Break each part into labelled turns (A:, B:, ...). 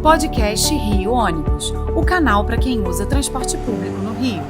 A: Podcast Rio Ônibus, o canal para quem usa transporte público no Rio.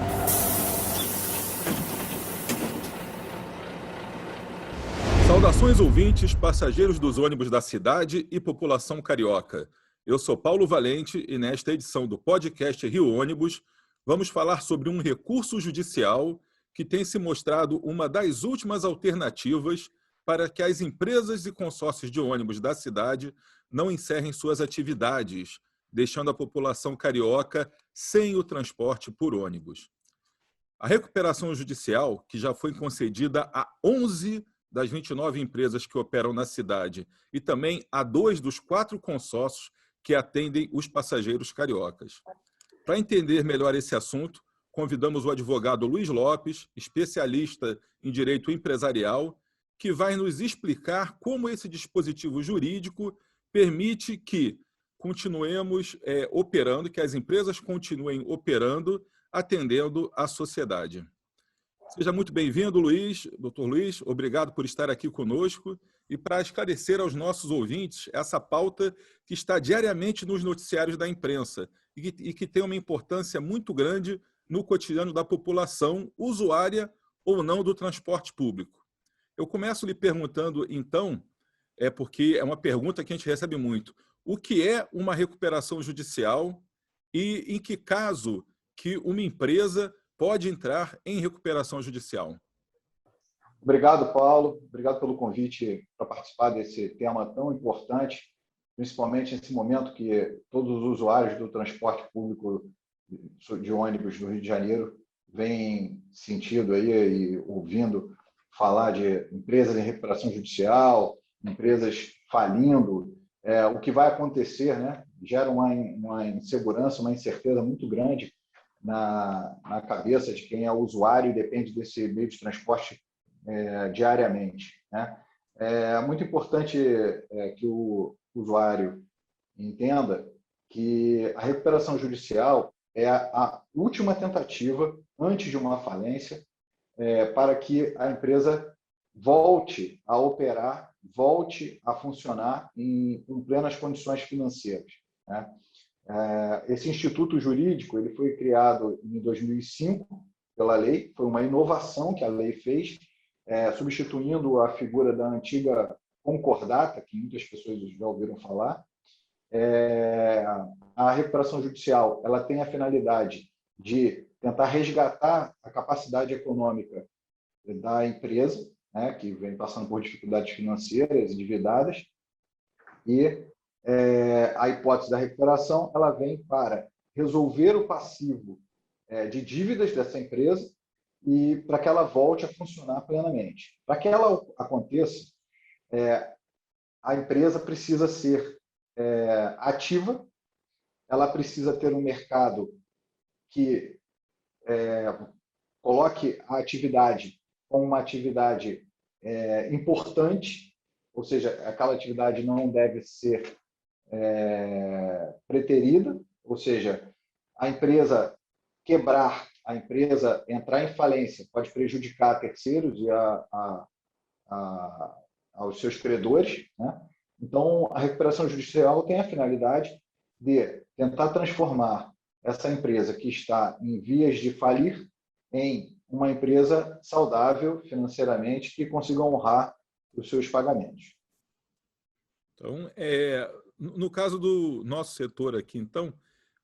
B: Saudações ouvintes, passageiros dos ônibus da cidade e população carioca. Eu sou Paulo Valente e nesta edição do podcast Rio Ônibus vamos falar sobre um recurso judicial que tem se mostrado uma das últimas alternativas para que as empresas e consórcios de ônibus da cidade não encerrem suas atividades, deixando a população carioca sem o transporte por ônibus. A recuperação judicial, que já foi concedida a 11 das 29 empresas que operam na cidade e também a 2 dos 4 consórcios que atendem os passageiros cariocas. Para entender melhor esse assunto, convidamos o advogado Luiz Lopes, especialista em direito empresarial, que vai nos explicar como esse dispositivo jurídico permite que continuemos operando, que as empresas continuem operando, atendendo a sociedade. Seja muito bem-vindo, Luiz, doutor Luiz, obrigado por estar aqui conosco e para esclarecer aos nossos ouvintes essa pauta que está diariamente nos noticiários da imprensa e que tem uma importância muito grande no cotidiano da população, usuária ou não do transporte público. Eu começo lhe perguntando, então, porque é uma pergunta que a gente recebe muito, o que é uma recuperação judicial e em que caso que uma empresa pode entrar em recuperação judicial?
C: Obrigado, Paulo. Obrigado pelo convite para participar desse tema tão importante, principalmente nesse momento que todos os usuários do transporte público de ônibus do Rio de Janeiro vêm sentindo aí e ouvindo falar de empresas em recuperação judicial, empresas falindo. O que vai acontecer, né? Gera uma insegurança, uma incerteza muito grande na cabeça de quem é usuário e depende desse meio de transporte diariamente, né? É muito importante que o usuário entenda que a recuperação judicial é a última tentativa, antes de uma falência, para que a empresa volte a operar, volte a funcionar com plenas condições financeiras, né? Esse instituto jurídico ele foi criado em 2005 pela lei, foi uma inovação que a lei fez, substituindo a figura da antiga concordata, que muitas pessoas já ouviram falar. A recuperação judicial ela tem a finalidade de tentar resgatar a capacidade econômica da empresa, né, que vem passando por dificuldades financeiras, endividadas, e a hipótese da recuperação ela vem para resolver o passivo de dívidas dessa empresa e para que ela volte a funcionar plenamente. Para que ela aconteça, a empresa precisa ser ativa, ela precisa ter um mercado que coloque a atividade como uma atividade importante, ou seja, aquela atividade não deve ser preterida, ou seja, a empresa quebrar, a empresa entrar em falência pode prejudicar terceiros e aos seus credores, né? Então, a recuperação judicial tem a finalidade de tentar transformar essa empresa que está em vias de falir em uma empresa saudável financeiramente que consiga honrar os seus pagamentos.
B: Então, no caso do nosso setor aqui, então,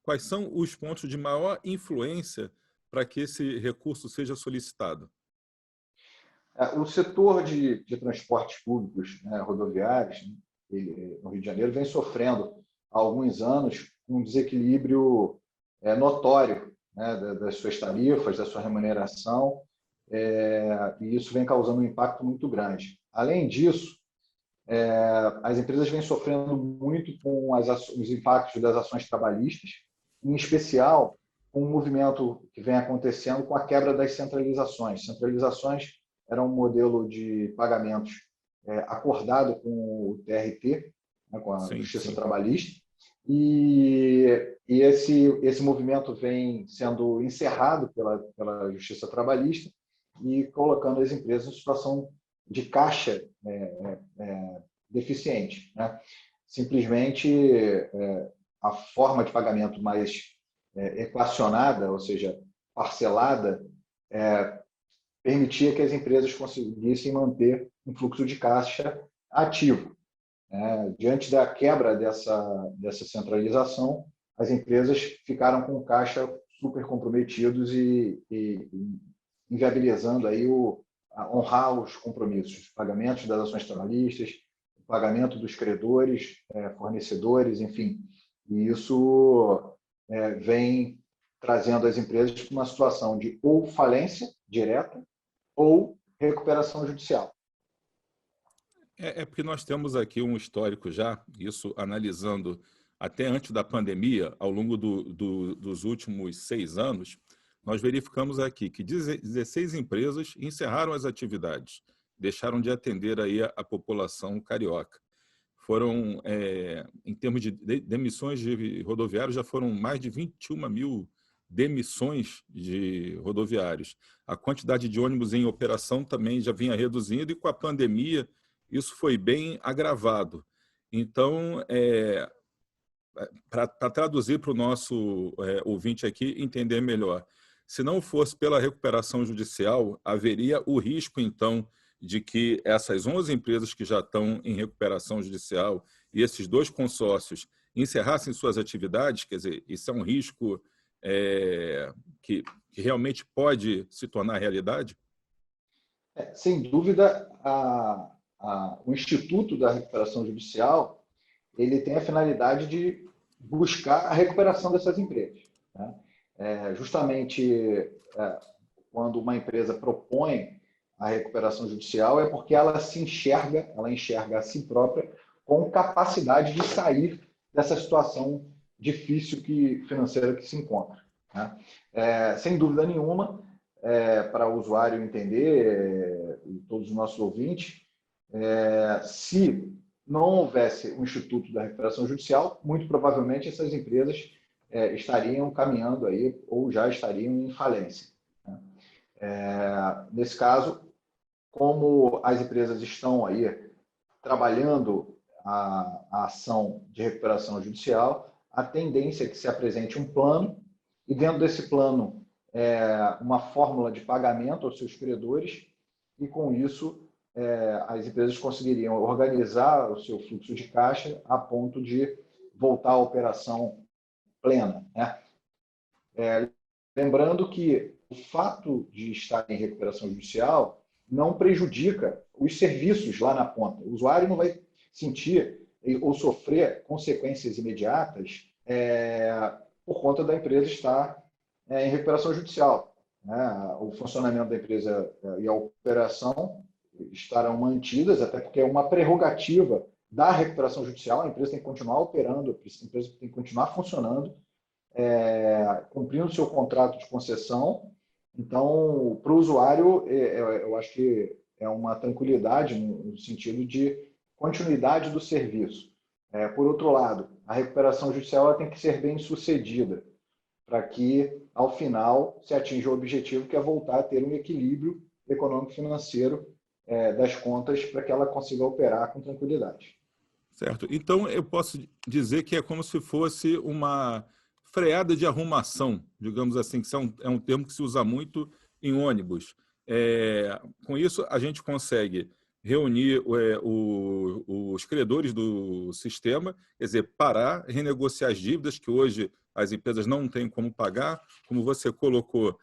B: quais são os pontos de maior influência para que esse recurso seja solicitado?
C: O setor de transportes públicos, né, rodoviários, no Rio de Janeiro, vem sofrendo há alguns anos um desequilíbrio notório, né, das suas tarifas, da sua remuneração, e isso vem causando um impacto muito grande. Além disso, as empresas vêm sofrendo muito com os impactos das ações trabalhistas, em especial com o movimento que vem acontecendo com a quebra das centralizações. Centralizações era um modelo de pagamentos acordado com o TRT, né, com a Justiça Trabalhista, e esse movimento vem sendo encerrado pela Justiça Trabalhista e colocando as empresas em situação de caixa deficiente, né? Simplesmente a forma de pagamento mais equacionada, ou seja, parcelada, permitia que as empresas conseguissem manter um fluxo de caixa ativo. Diante da quebra dessa centralização, as empresas ficaram com o caixa super comprometidos e inviabilizando aí honrar os compromissos, pagamentos das ações trabalhistas, pagamento dos credores, fornecedores, enfim. E isso vem trazendo as empresas para uma situação de ou falência direta ou recuperação judicial.
B: Porque nós temos aqui um histórico já, isso analisando até antes da pandemia, ao longo dos últimos 6 anos, nós verificamos aqui que 16 empresas encerraram as atividades, deixaram de atender aí a população carioca. Foram, em termos de demissões de rodoviários, já foram mais de 21 mil demissões de rodoviários. A quantidade de ônibus em operação também já vinha reduzindo e com a pandemia isso foi bem agravado. Então, para traduzir para o nosso ouvinte aqui entender melhor, se não fosse pela recuperação judicial, haveria o risco, então, de que essas 11 empresas que já estão em recuperação judicial e esses 2 consórcios encerrassem suas atividades. Quer dizer, isso é um risco que realmente pode se tornar realidade?
C: Sem dúvida, o Instituto da Recuperação Judicial ele tem a finalidade de buscar a recuperação dessas empresas. Justamente quando uma empresa propõe a recuperação judicial é porque ela enxerga a si própria com capacidade de sair dessa situação difícil financeira que se encontra. Sem dúvida nenhuma, para o usuário entender, e todos os nossos ouvintes, se não houvesse o Instituto da Recuperação Judicial, muito provavelmente essas empresas estariam caminhando aí ou já estariam em falência. Nesse caso, como as empresas estão aí trabalhando a ação de recuperação judicial, a tendência é que se apresente um plano e dentro desse plano uma fórmula de pagamento aos seus credores e com isso as empresas conseguiriam organizar o seu fluxo de caixa a ponto de voltar à operação plena. Lembrando que o fato de estar em recuperação judicial não prejudica os serviços lá na ponta. O usuário não vai sentir ou sofrer consequências imediatas por conta da empresa estar em recuperação judicial. O funcionamento da empresa e a operação estarão mantidas, até porque é uma prerrogativa da recuperação judicial, a empresa tem que continuar operando, a empresa tem que continuar funcionando, cumprindo o seu contrato de concessão. Então, para o usuário, eu acho que é uma tranquilidade no sentido de continuidade do serviço. Por outro lado, a recuperação judicial ela tem que ser bem sucedida para que, ao final, se atinja o objetivo que é voltar a ter um equilíbrio econômico-financeiro das contas para que ela consiga operar com tranquilidade.
B: Certo. Então, eu posso dizer que é como se fosse uma freada de arrumação, digamos assim, que é um termo que se usa muito em ônibus. Com isso, a gente consegue reunir os credores do sistema, quer dizer, parar, renegociar as dívidas que hoje as empresas não têm como pagar, como você colocou,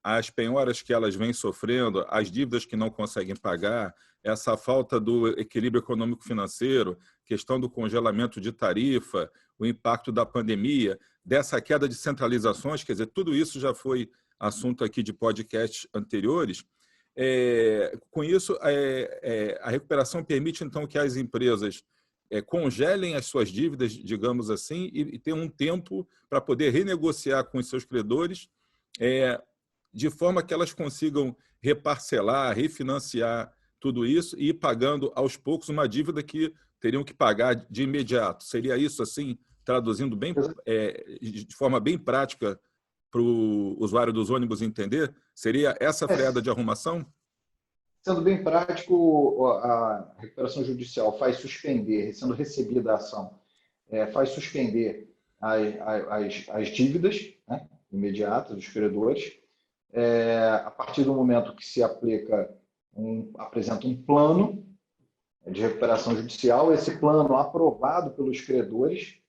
B: as penhoras que elas vêm sofrendo, as dívidas que não conseguem pagar, essa falta do equilíbrio econômico-financeiro, questão do congelamento de tarifa, o impacto da pandemia, dessa queda de centralizações, quer dizer, tudo isso já foi assunto aqui de podcasts anteriores. Com isso, a recuperação permite, então, que as empresas congelem as suas dívidas, digamos assim, e tenham um tempo para poder renegociar com os seus credores, de forma que elas consigam reparcelar, refinanciar tudo isso e ir pagando aos poucos uma dívida que teriam que pagar de imediato. Seria isso, assim, traduzindo bem, de forma bem prática para o usuário dos ônibus entender? Seria essa freada de arrumação?
C: Sendo bem prático, a recuperação judicial faz suspender, sendo recebida a ação, faz suspender as dívidas, né, imediatas dos credores. A partir do momento que se apresenta um plano de recuperação judicial, esse plano aprovado pelos credores,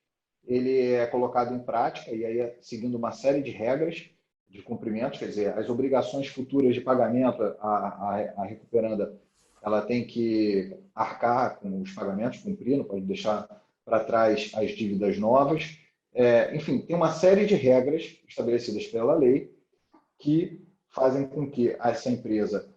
C: ele é colocado em prática, e aí seguindo uma série de regras de cumprimento, quer dizer, as obrigações futuras de pagamento, a recuperanda, ela tem que arcar com os pagamentos, cumprir, não pode deixar para trás as dívidas novas. Enfim, tem uma série de regras estabelecidas pela lei que fazem com que essa empresa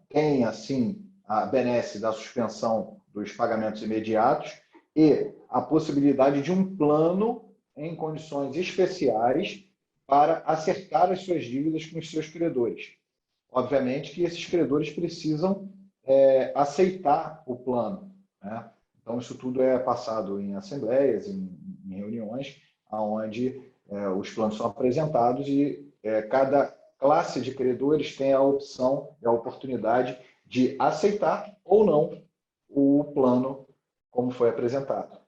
C: tenha, assim, a benesse da suspensão dos pagamentos imediatos e a possibilidade de um plano em condições especiais para acertar as suas dívidas com os seus credores. Obviamente que esses credores precisam aceitar o plano, né? Então, isso tudo é passado em assembleias, em reuniões, onde os planos são apresentados e cada classe de credores tem a opção e a oportunidade de aceitar ou não o plano como foi apresentado.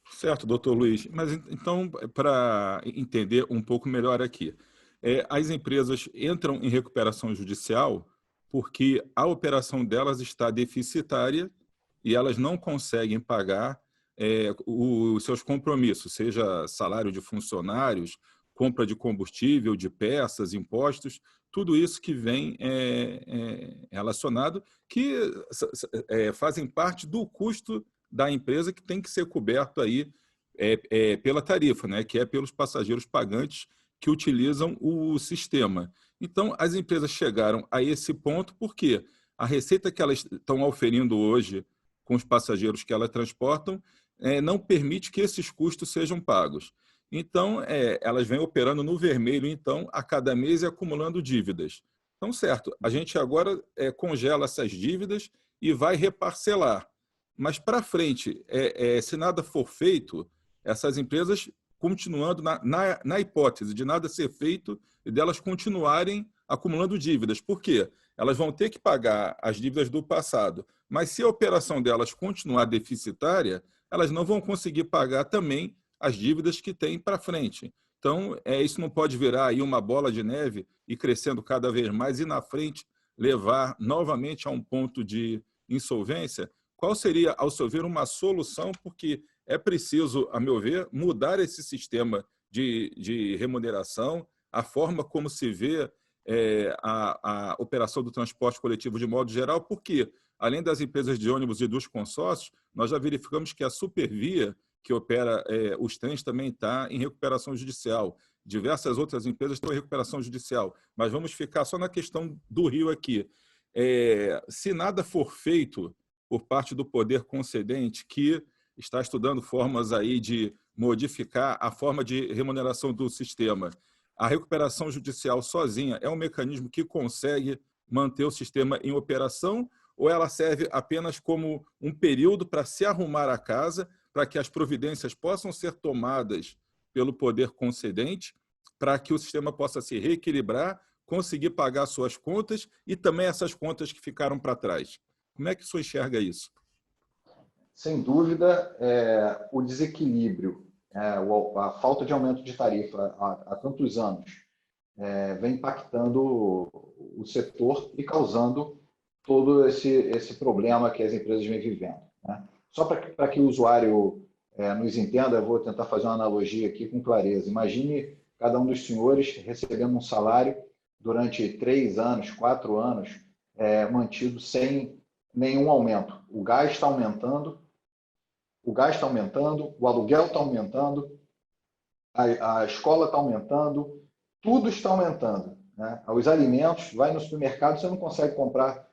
B: Certo, doutor Luiz. Mas então, para entender um pouco melhor aqui, as empresas entram em recuperação judicial porque a operação delas está deficitária e elas não conseguem pagar os seus compromissos, seja salário de funcionários, compra de combustível, de peças, impostos, tudo isso que vem relacionado, que fazem parte do custo da empresa, que tem que ser coberto aí pela tarifa, né? Que é pelos passageiros pagantes que utilizam o sistema. Então, as empresas chegaram a esse ponto porque a receita que elas estão oferindo hoje com os passageiros que elas transportam não permite que esses custos sejam pagos. Então, elas vêm operando no vermelho, então, a cada mês e acumulando dívidas. Então, certo, a gente agora congela essas dívidas e vai reparcelar. Mas, para frente, se nada for feito, essas empresas continuando na hipótese de nada ser feito e delas continuarem acumulando dívidas. Por quê? Elas vão ter que pagar as dívidas do passado, mas se a operação delas continuar deficitária, elas não vão conseguir pagar também as dívidas que têm para frente. Então, isso não pode virar aí uma bola de neve e crescendo cada vez mais e na frente levar novamente a um ponto de insolvência. Qual seria, ao seu ver, uma solução? Porque é preciso, a meu ver, mudar esse sistema de remuneração, a forma como se vê a operação do transporte coletivo de modo geral, porque, além das empresas de ônibus e dos consórcios, nós já verificamos que a Supervia, que opera os trens, também está em recuperação judicial. Diversas outras empresas estão em recuperação judicial. Mas vamos ficar só na questão do Rio aqui. Se nada for feito por parte do poder concedente, que está estudando formas aí de modificar a forma de remuneração do sistema, a recuperação judicial sozinha é um mecanismo que consegue manter o sistema em operação, ou ela serve apenas como um período para se arrumar a casa, para que as providências possam ser tomadas pelo poder concedente, para que o sistema possa se reequilibrar, conseguir pagar suas contas e também essas contas que ficaram para trás? Como é que o senhor enxerga isso?
C: Sem dúvida, o desequilíbrio, a falta de aumento de tarifa há tantos anos vem impactando o setor e causando todo esse problema que as empresas vêm vivendo, né? Só para que o usuário nos entenda, eu vou tentar fazer uma analogia aqui com clareza. Imagine cada um dos senhores recebendo um salário durante 3 anos, 4 anos, mantido sem nenhum aumento. O gás está aumentando, o aluguel está aumentando, a escola está aumentando, tudo está aumentando, né? Os alimentos, vai no supermercado, você não consegue comprar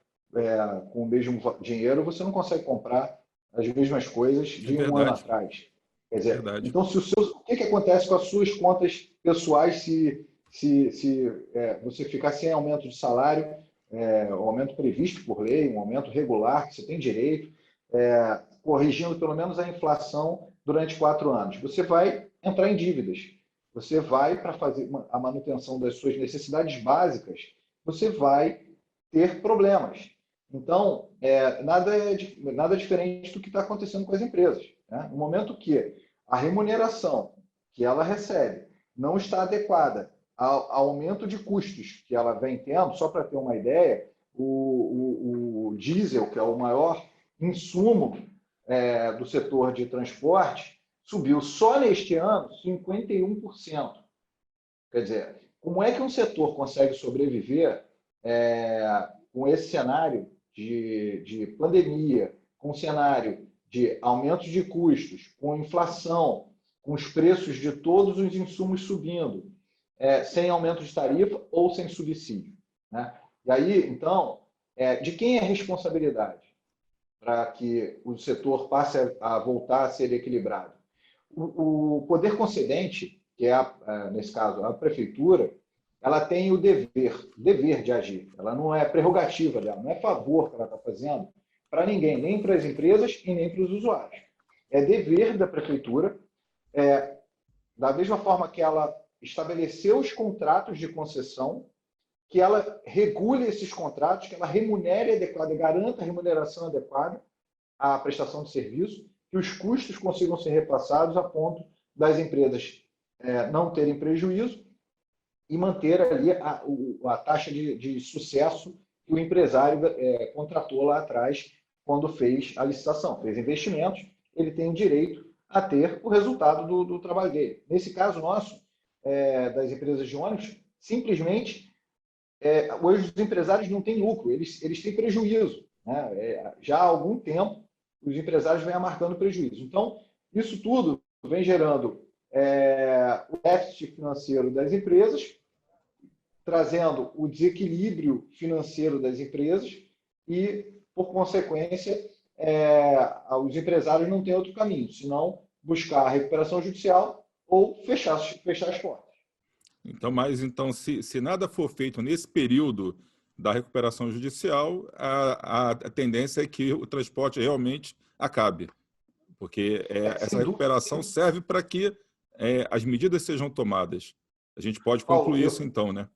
C: com o mesmo dinheiro, você não consegue comprar as mesmas coisas de um ano atrás. Quer dizer, então, o que acontece com as suas contas pessoais se você ficar sem aumento de salário, um aumento previsto por lei, um aumento regular que você tem direito, corrigindo pelo menos a inflação durante 4 anos? Você vai entrar em dívidas. Você vai, para fazer a manutenção das suas necessidades básicas, você vai ter problemas. Então, nada diferente do que está acontecendo com as empresas, né? No momento que a remuneração que ela recebe não está adequada ao aumento de custos que ela vem tendo, só para ter uma ideia, o diesel, que é o maior insumo do setor de transporte, subiu só neste ano 51%. Quer dizer, como é que um setor consegue sobreviver com esse cenário de pandemia, com o cenário de aumentos de custos, com inflação, com os preços de todos os insumos subindo, sem aumento de tarifa ou sem subsídio, né? E aí, então, de quem é a responsabilidade para que o setor passe a voltar a ser equilibrado? O poder concedente, que nesse caso, a prefeitura, ela tem o dever de agir. Ela não é prerrogativa dela, não é favor que ela está fazendo para ninguém, nem para as empresas e nem para os usuários. É dever da prefeitura, da mesma forma que ela estabeleceu os contratos de concessão, que ela regule esses contratos, que ela remunere adequada, garanta a remuneração adequada à prestação de serviço, que os custos consigam ser repassados a ponto das empresas não terem prejuízo e manter ali a taxa de sucesso que o empresário contratou lá atrás quando fez a licitação, fez investimentos, ele tem direito a ter o resultado do trabalho dele. Nesse caso nosso, das empresas de ônibus, simplesmente, hoje os empresários não têm lucro, eles têm prejuízo, né? Já há algum tempo, os empresários vêm marcando prejuízo. Então, isso tudo vem gerando o déficit financeiro das empresas, trazendo o desequilíbrio financeiro das empresas e, por consequência, os empresários não têm outro caminho, senão buscar a recuperação judicial ou fechar as portas.
B: Então, se nada for feito nesse período da recuperação judicial, a tendência é que o transporte realmente acabe, porque essa recuperação serve para que as medidas sejam tomadas. A gente pode concluir isso então, né?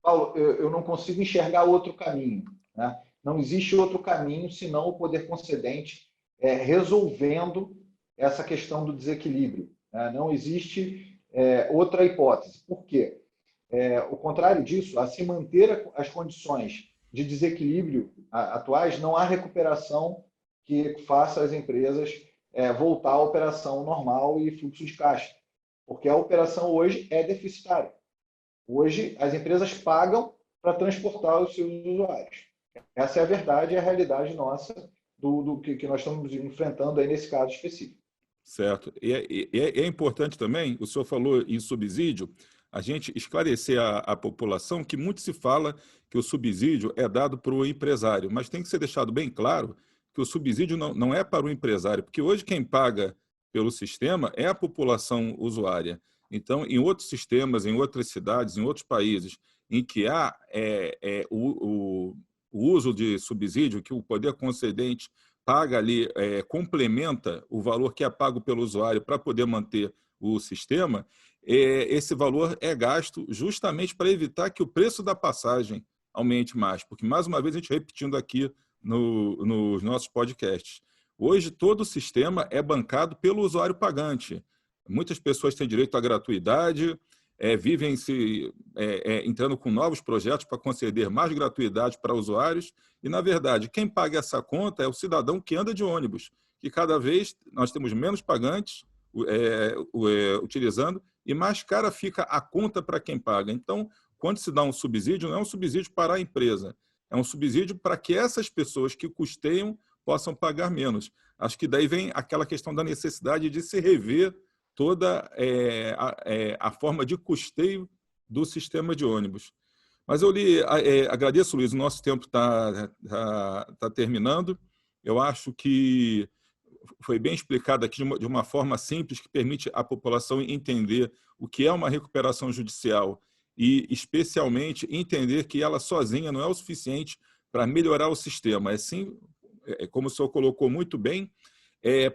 C: Paulo, eu não consigo enxergar outro caminho, né? Não existe outro caminho senão o poder concedente resolvendo essa questão do desequilíbrio, né? Não existe outra hipótese. Por quê? O contrário disso, a se manter as condições de desequilíbrio atuais, não há recuperação que faça as empresas voltar à operação normal e fluxo de caixa, porque a operação hoje é deficitária. Hoje, as empresas pagam para transportar os seus usuários. Essa é a verdade e a realidade nossa do que nós estamos enfrentando aí nesse caso específico.
B: Certo. E é importante também, o senhor falou em subsídio, a gente esclarecer a população que muito se fala que o subsídio é dado para o empresário, mas tem que ser deixado bem claro que o subsídio não é para o empresário, porque hoje quem paga pelo sistema é a população usuária. Então, em outros sistemas, em outras cidades, em outros países, em que há o uso de subsídio, que o poder concedente paga ali, complementa o valor que é pago pelo usuário para poder manter o sistema, esse valor é gasto justamente para evitar que o preço da passagem aumente mais. Porque, mais uma vez, a gente repetindo aqui nos nossos podcasts, hoje todo o sistema é bancado pelo usuário pagante. Muitas pessoas têm direito à gratuidade, vivem entrando com novos projetos para conceder mais gratuidade para usuários e, na verdade, quem paga essa conta é o cidadão que anda de ônibus, que cada vez nós temos menos pagantes utilizando e mais cara fica a conta para quem paga. Então, quando se dá um subsídio, não é um subsídio para a empresa, é um subsídio para que essas pessoas que custeiam possam pagar menos. Acho que daí vem aquela questão da necessidade de se rever toda a forma de custeio do sistema de ônibus. Mas eu agradeço, Luiz, o nosso tempo está terminando. Eu acho que foi bem explicado aqui de uma forma simples que permite à população entender o que é uma recuperação judicial e, especialmente, entender que ela sozinha não é o suficiente para melhorar o sistema. É sim, como o senhor colocou muito bem,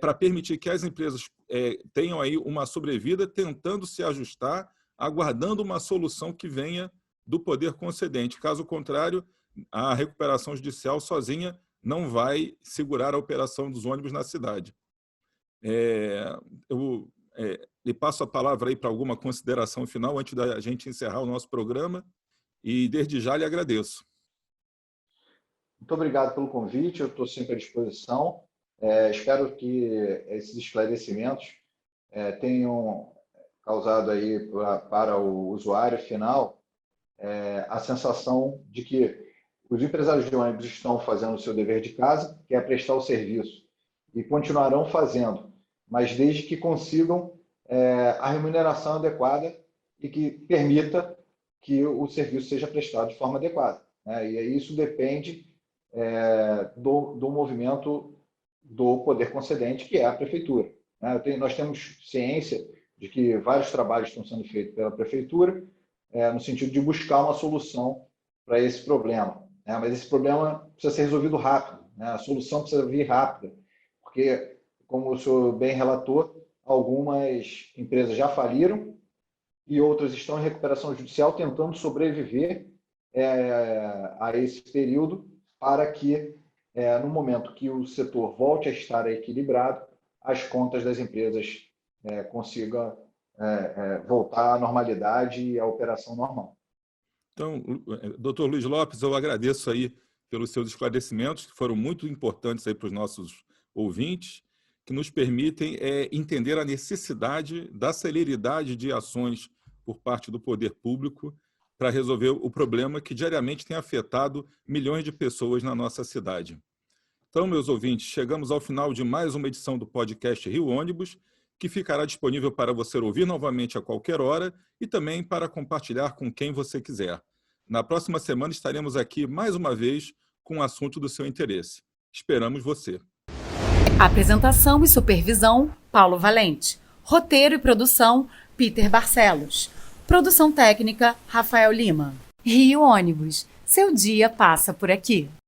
B: para permitir que as empresas tenham aí uma sobrevida tentando se ajustar, aguardando uma solução que venha do poder concedente. Caso contrário, a recuperação judicial sozinha não vai segurar a operação dos ônibus na cidade. Eu lhe passo a palavra aí para alguma consideração final antes da gente encerrar o nosso programa e, desde já, lhe agradeço.
C: Muito obrigado pelo convite, eu estou sempre à disposição. Espero que esses esclarecimentos tenham causado aí para o usuário final a sensação de que os empresários de ônibus estão fazendo o seu dever de casa, que é prestar o serviço, e continuarão fazendo, mas desde que consigam a remuneração adequada e que permita que o serviço seja prestado de forma adequada, né? E aí isso depende do movimento do poder concedente, que é a prefeitura, né? Nós temos ciência de que vários trabalhos estão sendo feitos pela prefeitura no sentido de buscar uma solução para esse problema, né? Mas esse problema precisa ser resolvido rápido, né? A solução precisa vir rápida, porque, como o senhor bem relatou, algumas empresas já faliram e outras estão em recuperação judicial tentando sobreviver a esse período para que, no momento que o setor volte a estar equilibrado, as contas das empresas consigam voltar à normalidade e à operação normal.
B: Então, doutor Luiz Lopes, eu agradeço aí pelos seus esclarecimentos, que foram muito importantes aí para os nossos ouvintes, que nos permitem entender a necessidade da celeridade de ações por parte do poder público para resolver o problema que diariamente tem afetado milhões de pessoas na nossa cidade. Então, meus ouvintes, chegamos ao final de mais uma edição do podcast Rio Ônibus, que ficará disponível para você ouvir novamente a qualquer hora e também para compartilhar com quem você quiser. Na próxima semana estaremos aqui mais uma vez com um assunto do seu interesse. Esperamos você.
A: Apresentação e supervisão, Paulo Valente. Roteiro e produção, Peter Barcelos. Produção técnica, Rafael Lima. Rio Ônibus. Seu dia passa por aqui.